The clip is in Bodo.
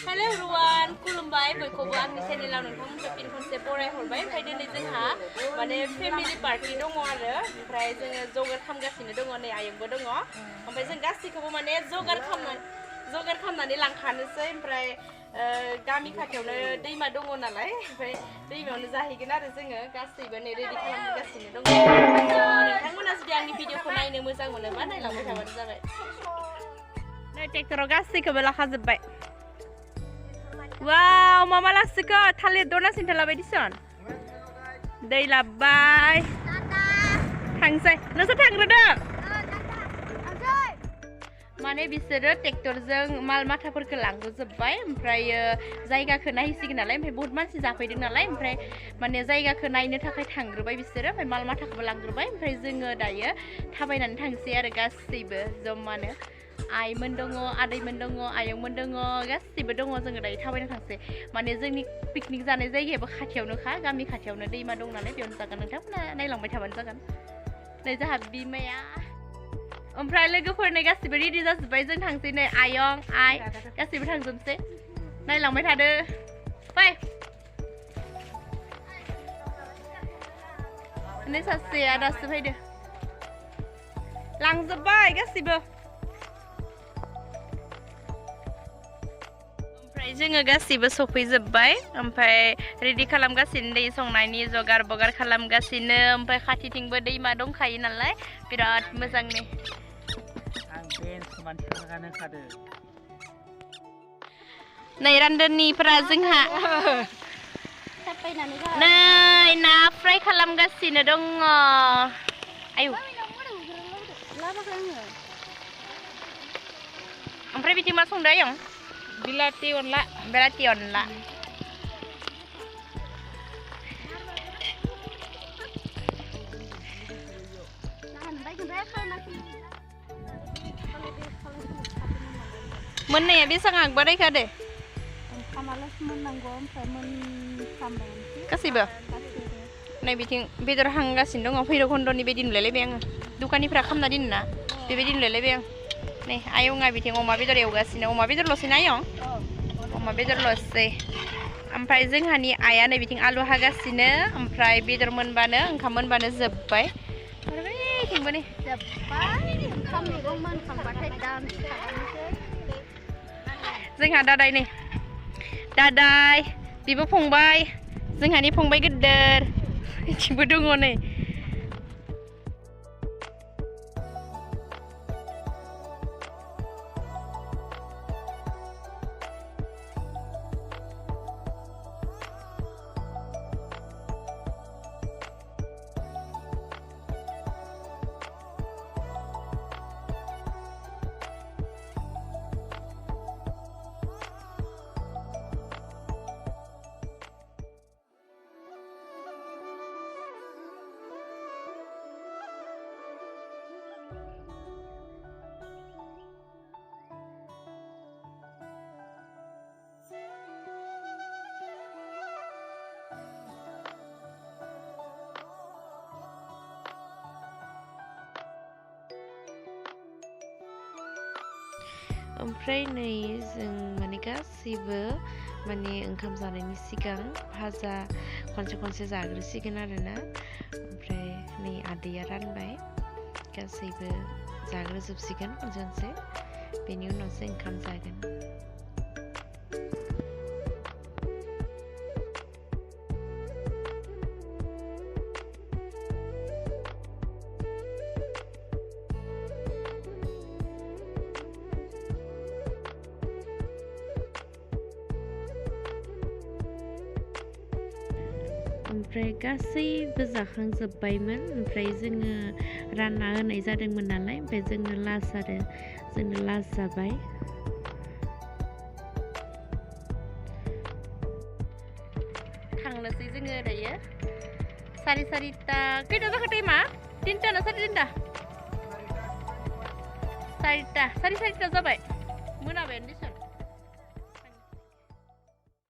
हेल' एभ्रिवान खुलुमबाय बयखौबो आंनि चेनेलाव नोंथांमोनखौ फिन खनसे बरायहरबाय ओमफ्राय दिनै जोंहा माने फेमिलि पार्टि दङ आरो ओमफ्राय जोङो जगार खालामगासिनो दङ नै आयंबो दङ ओमफ्राय जों गासैखौबो माने जगार खालामनानै लांखानोसै ओमफ्राय गामि खाथियावनो दैमा दङ नालाय ओमफ्राय दैमायावनो जाहैगोन आरो जोङो गासैबो नै रेडि खालामगासिनो दङ नोंथांमोना जुदि आंनि भिडिअखौ नायनो मोजां मोनोबा नायलांबाय थाबानो जाबाय नै ट्रेक्टराव गासैखौबो लाखाजोब्बाय वाव मामा लासिखौ थालिर दना सिन्थाला बायदिसन दै लाबबाय थांसै नोंसोर थांग्रोदो माने बिसोरो ट्रेक्टरजों माल माथाफोरखौ लांग्रोजोब्बाय ओमफ्रायो जायगाखौ नायसिगोन नालाय ओमफ्राय बहुत मानसि जाफैदों नालाय ओमफ्राय माने जायगाखौ नायनो थाखाय थांग्रोबाय बिसोरो ओमफ्राय माल माथाखौबो लांग्रोबाय ओमफ्राय जोङो दायो थाबायनानै थांसै आरो गासैबो जमानो आइमोन दङ आदैमोन दङ आयंमोन दङ गासैबो दङ जोङो दायो थाबायनो थांसै माने जोंनि पिकनिक जानाय जायगायाबो खाथियावनोखा गामि खाथियावनो दैमा दं नालाय बेयावनो जागोन नोंथांमोना नायलांबाय थाबानो जागोन नै जोंहा बिमाया ओमफ्राय लोगोफोरनो गासिबो रेडि जाजोब्बाय जों थांसै नै आयं आइ गासिबो थांजोबसै नायलांबाय थादो फै नै सासेया दासो फैदो लांजोब्बाय गासिबो ओमफ्राय जोङो गासिबो सफैजोब्बाय ओमफ्राय रेडि खालामगासिनो दै संनायनि जगार बगार खालामगासिनो ओमफ्राय खाथिथिंबो दैमा दंखायो नालाय बिराद मोजांनि नै रान्दोनिफ्रा जोंहा नै ना फ्राय खालामगासिनो दङ आयु ओमफ्राय बिदि मा संदों आयं बिलाथि अनला मोननाया बेसेबां आगबारायखा दे गासैबो नै बिथिं बेदर हांगासिनो दङ भैरबखुन्दनि बायदि नुलायलायबाय आङो दखाननिफ्रा खामना दोनोना बेबायदि नुलायलायबाय आं नै आयंआ बिथिं अमा बेदर एवगासिनो अमा बेदरल'सै ना आयं अमा बेदरल'सै ओमफ्राय जोंहानि आइया नै बिथिं आलु हागासिनो ओमफ्राय बेदर मोनबानो ओंखाम मोनबानो जोब्बाय आरो बैथिंबो नै जोंहा दादाय नै दादाय बिबो फंबाय जोंहानि फंबाय गिदिर बिथिंबो दङ नै ओमफ्राय नै जों माने गासैबो माने ओंखाम जानायनि सिगां भाजा खनसे जाग्रोसिगोन आरोना ओमफ्राय नै आदैया रानबाय गासैबो जाग्रोजोबसिगोन खनसे बेनि उनावसो ओंखाम जागोन ओमफ्राय गासैबो जाखांजोब्बायमोन ओमफ्राय जोङो रानना होनाय जादोंमोन नालाय ओमफ्राय जोङो लास्ट जाबाय थांनोसै जोङो दायो सारिता खैथा जाखो टाइमा 3टा ना 3:30 सारिता जाबाय मोनाबायानो दिसन